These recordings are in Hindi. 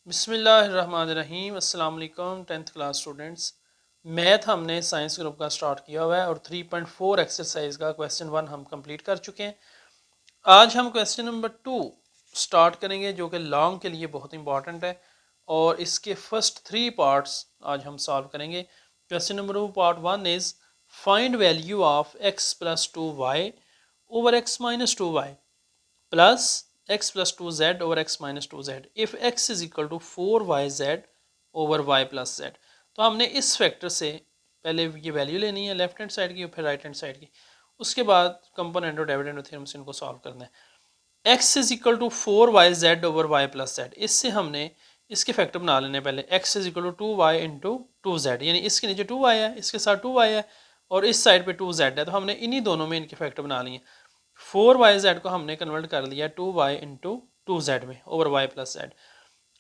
बिस्मिल्लाहिर्रहमानिर्रहीम। अस्सलाम वालेकुम 10th क्लास स्टूडेंट्स। मैथ हमने साइंस ग्रुप का स्टार्ट किया हुआ है और 3.4 एक्सरसाइज का क्वेश्चन 1 हम कंप्लीट कर चुके हैं। आज हम क्वेश्चन नंबर 2 स्टार्ट करेंगे जो कि लॉन्ग के लिए बहुत इंपॉर्टेंट है और इसके फर्स्ट 3 पार्ट्स आज हम सॉल्व करेंगे। Question number part 1 is find value of x plus 2y over x minus 2y plus x plus 2z over x minus 2z if x is equal to 4yz over y plus z। तो हमने इस फैक्टर से पहले ये वैल्यू लेनी है लेफ्ट हैंड साइड की और फिर राइट हैंड साइड की, उसके बाद कंपोनेंट और डिविडेंड थ्योरम से इनको सॉल्व करना है। x is equal to 4yz over y plus z, इससे हमने इसके फैक्टर बना लेने पहले। x is equal to 2y into 2z, यानी इसके नीचे 2y है, इसके साथ 2y है और इस साइड पे 2z है, तो हमने इन्हीं दोनों में इनके फैक्टर बना लिए। 4yz को हमने कन्वर्ट कर लिया 2y इंटू 2z में ओवर y प्लस z।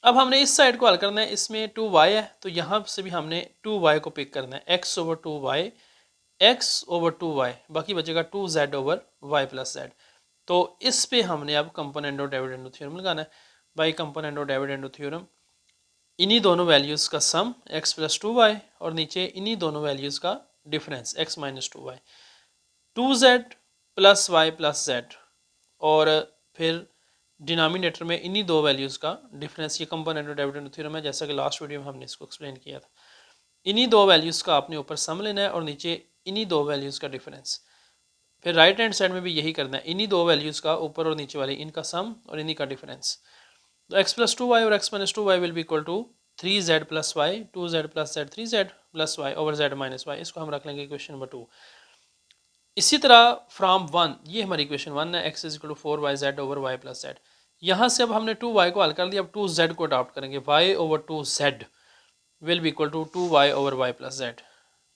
अब हमने इस साइड को हल करना है, इसमें 2y है तो यहाँ से भी हमने 2y को पिक करना है, x over 2y, x over 2y, बाकी बचेगा 2z over y plus z। तो इस पे हमने अब कंपोनेंट और डिविडेंड थ्योरम लगाना है। बाई कंपोनेंट और डिविडेंड थ्योरम इन्हीं दोनों वैल्यूज़ का सम x प्लस 2y और नीचे इन्हीं दोनों वैल्यूज़ का difference x minus 2y, 2z plus y plus z और फिर डिनोमिनेटर में इन्हीं दो वैल्यूज़ का डिफरेंस। ये कंपोनेंट और डिविडेंड थ्योरम है, जैसा कि लास्ट वीडियो में हमने इसको एक्सप्लेन किया था। इन्हीं दो वैल्यूज़ का आपने ऊपर सम लेना है और नीचे इन्हीं दो वैल्यूज़ का डिफरेंस। फिर राइट हैंड साइड में भी यही करना है, इन्हीं दो वैल्यूज़ का ऊपर और नीचे वाली इनका सम और इन्हीं का डिफरेंस। तो x प्लस 2y और x minus 2y will be equal to 3z plus y, 2z plus z 3z plus y over z minus y. इसको हम रख लेंगे इक्वेशन नंबर 2। इसी तरह फ्रॉम 1, ये हमारी इक्वेशन 1 है, x is equal to 4yz over y plus z. यहाँ से अब हमने 2y को हल कर दिया, अब 2z को अडॉप्ट करेंगे, y over 2z will be equal to 2y over y plus z.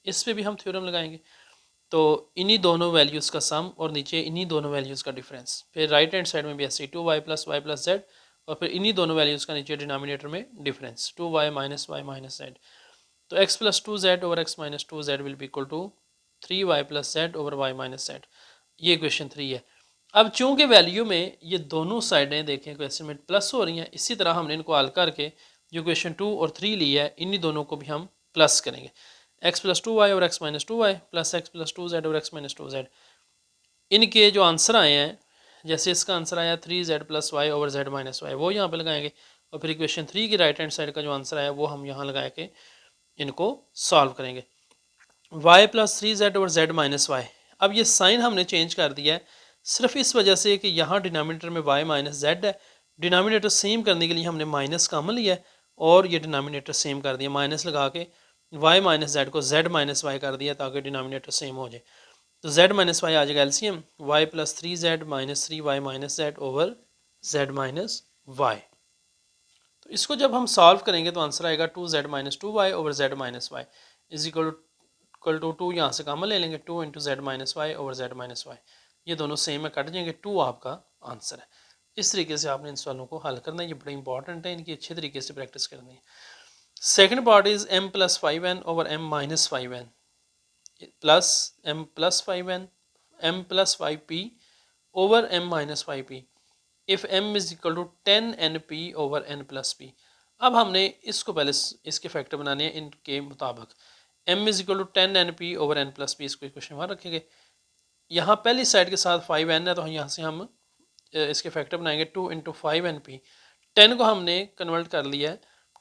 इस पे भी हम थ्योरम लगाएंगे, तो इन्हीं दोनों वैल्यूज़ का सम और नीचे इन्हीं दोनों वैल्यूज़ का डिफरेंस। फिर राइट हैंड साइड में भी ऐसे 2y प्लस जेड और फिर इन्हीं दोनों वैल्यूज़ का नीचे डिनोमिनेटर में डिफरेंस 2y माइनस जेड। तो x plus 2z over x minus 2z will be equal to 3y plus z over y minus z. ये क्वेश्चन 3 है। अब चूंकि वैल्यू में ये दोनों साइडें देखें क्वेश्चन में प्लस हो रही हैं, इसी तरह हमने इनको हल करके जो क्वेश्चन 2 और 3 लिया है इन्हीं दोनों को भी हम प्लस करेंगे। x प्लस 2y और x minus 2y plus x plus 2z और x माइनस 2z। इनके जो आंसर आए हैं, जैसे इसका आंसर आया 3z plus y over z minus y, वो यहाँ पे लगाएंगे और फिर इक्वेशन 3 की राइट हैंड साइड का जो आंसर आया वो हम यहाँ लगा के इनको सॉल्व करेंगे। y plus 3z over z minus y. अब ये साइन हमने चेंज कर दिया है सिर्फ इस वजह से कि यहाँ डिनोमिनेटर में y माइनस जेड है, डिनोमिनेटर सेम करने के लिए हमने माइनस कॉमन लिया है और ये डिनोमिनेटर सेम कर दिया, माइनस लगा के y माइनस जेड को z माइनस वाई कर दिया ताकि डिनोमिनेटर सेम हो जाए। तो z माइनस वाई आ जाएगा LCM, y plus 3z minus 3y minus z over z minus y. तो इसको जब हम सॉल्व करेंगे तो आंसर आएगा 2z minus 2y over z minus y is equal to 2, यहाँ से कॉमन ले लेंगे 2 into z minus y over z minus y. ये दोनों सेम है, कट जाएंगे, 2 आपका आंसर है। इस तरीके से आपने इन सवालों को हल करना है, ये बड़ा इंपॉर्टेंट है, इनकी अच्छे तरीके से प्रैक्टिस करनी है। Second part is m plus 5n over m minus 5n plus m plus 5n m plus 5p over m minus 5p if m is equal to 10np over n plus p। अब हमने इसको पहले इसके फैक्टर बनाने हैं इनके मुताबिक। m is equal to 10np over n plus p, इसको इक्वेशन वहाँ रखेंगे। यहाँ पहली साइड के साथ 5n है तो यहाँ से हम इसके फैक्टर बनाएंगे 2 इंटू 5np। 10 को हमने कन्वर्ट कर लिया है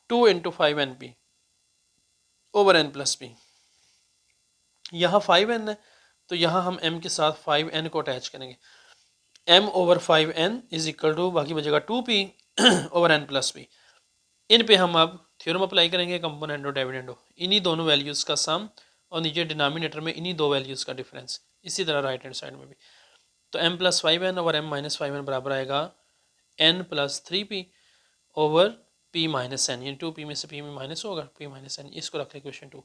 2 into 5np over n plus p। यहाँ 5n है तो यहाँ हम m के साथ 5n को अटैच करेंगे, m ओवर 5n इज इक्वल टू बाकी बचेगा 2p over n plus p। इन पे हम अब थ्योरम अप्लाई करेंगे कंपोनेंट और डिविडेंड, इन्हीं दोनों वैल्यूज़ का सम और नीचे डिनोमिनेटर में इन्हीं दो वैल्यूज़ का डिफरेंस। इसी तरह राइट हैंड साइड में भी, तो m plus 5n over m minus 5n बराबर आएगा n plus 3p over p minus n, यानी 2p में से p में माइनस होगा p माइनस n। इसको रख लें इक्वेशन 2।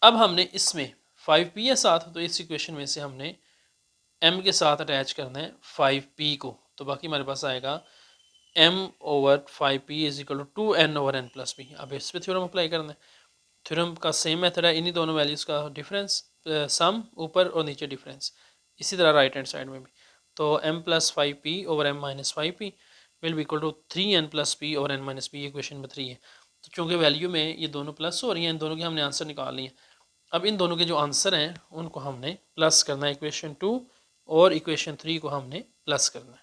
अब हमने इसमें 5p है साथ, तो इस इक्वेशन में से हमने m के साथ अटैच करना है 5p को, तो बाकी हमारे पास आएगा m over 5p is equal to 2n over n plus p। अब इस पर थ्योरम अप्लाई करना है, थ्योरम का सेम मेथड है, इन्हीं दोनों वैल्यूज़ का डिफरेंस सम ऊपर और नीचे डिफरेंस। इसी तरह राइट हैंड साइड में भी, तो m plus 5p over m minus 5p will be equal to 3n+p और n-p, ये क्वेश्चन नंबर 3 है। तो चूँकि वैल्यू में ये दोनों प्लस हो रही हैं, इन दोनों के हमने आंसर निकाल लिए। अब इन दोनों के जो आंसर हैं उनको हमने प्लस करना है, इक्वेशन 2 और इक्वेशन 3 को हमने प्लस करना है।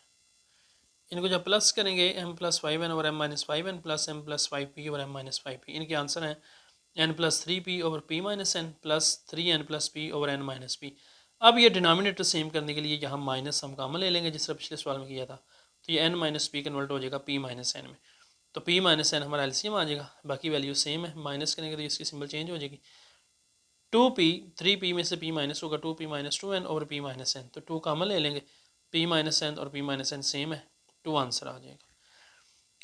इनको जब प्लस करेंगे m+5n और m-5n प्लस m+5p और m-5p, इनके आंसर हैं n+3p और p-n प्लस 3n+p और n-p। अब ये डिनोमिनेटर सेम करने के लिए यहाँ माइनस हम कॉमन ले लेंगे, जिस तरह पिछले सवाल में किया था। तो ये n-p कन्वर्ट हो जाएगा p-n में, तो p-n हमारा एलसीएम आ जाएगा। बाकी वैल्यू सेम है, माइनस करेंगे तो इसकी सिंबल चेंज हो जाएगी। 2p 3p में से p माइनस होगा, 2p - 2n और p-n, तो 2 कॉमन ले लेंगे, p-n और p-n सेम है, 2 आंसर आ जाएगा।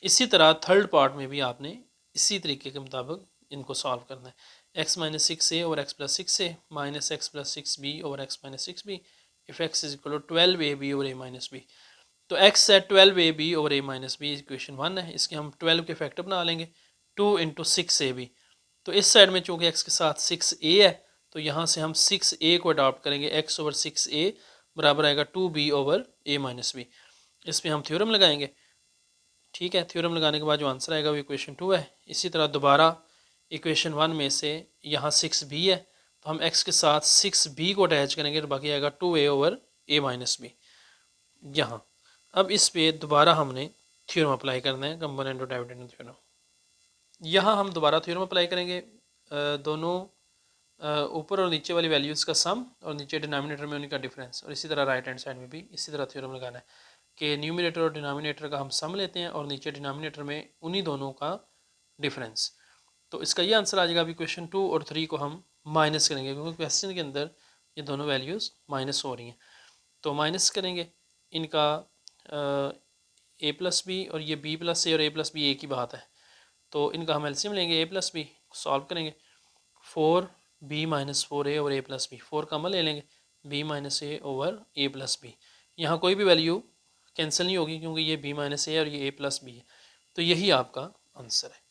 इसी तरह थर्ड पार्ट में भी आपने इसी तरीके के मुताबिक इनको सॉल्व करना है। x-6a और x+6a माइनस x+6b और x-6b if x is equal to 12ab और a-b। तो x है 12ab और a-b, इक्वेशन 1 है। इसके हम 12 के फैक्टर बना लेंगे, 2 × 6ab। तो इस साइड में चूँकि x के साथ 6a है, तो यहाँ से हम 6a को अडॉप्ट करेंगे, x ओवर 6a बराबर आएगा 2b ओवर a-b। इस पर हम थ्योरम लगाएंगे, ठीक है। थ्योरम लगाने के बाद जो आंसर आएगा वो इक्वेशन 2 है। इसी तरह दोबारा इक्वेशन 1 में से यहाँ 6b है, तो हम x के साथ 6b को अटैच करेंगे, तो बाकी आएगा 2a ओवर a-b यहाँ। अब इस पे दोबारा हमने थ्योरम अप्लाई करना है, कंपोनेंट और डिविडेंड थ्योरम। यहाँ हम दोबारा थ्योरम अप्लाई करेंगे, दोनों ऊपर और नीचे वाली वैल्यूज़ का सम और नीचे डिनोमिनेटर में उनका डिफरेंस, और इसी तरह राइट हैंड साइड में भी इसी तरह थ्योरम लगाना है कि न्यूमरेटर और डिनोमिनेटर का हम सम लेते हैं और नीचे डिनोमिनेटर में उन्हीं दोनों का डिफरेंस। तो इसका ये आंसर आ जाएगा। अभी क्वेश्चन 2 और 3 को हम माइनस करेंगे, क्योंकि क्वेश्चन के अंदर ये दोनों वैल्यूज़ माइनस हो रही हैं। तो माइनस करेंगे इनका a+b और ये b+a और a+b एक ही बात है, तो इनका हम एलसीएम लेंगे, a+b सॉल्व करेंगे, 4b - 4a और a+b, 4 कॉमन ले लेंगे, b - a ओवर a+b। यहाँ कोई भी वैल्यू कैंसिल नहीं होगी क्योंकि ये b - a और ये a+b है, तो यही आपका आंसर है।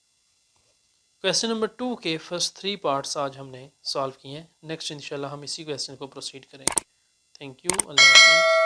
क्वेश्चन नंबर 2 के फर्स्ट 3 पार्ट्स आज हमने सॉल्व किए हैं। नेक्स्ट इंशाल्लाह हम इसी क्वेश्चन को प्रोसीड करेंगे। थैंक यू, अल्लाह हाफ़िज़।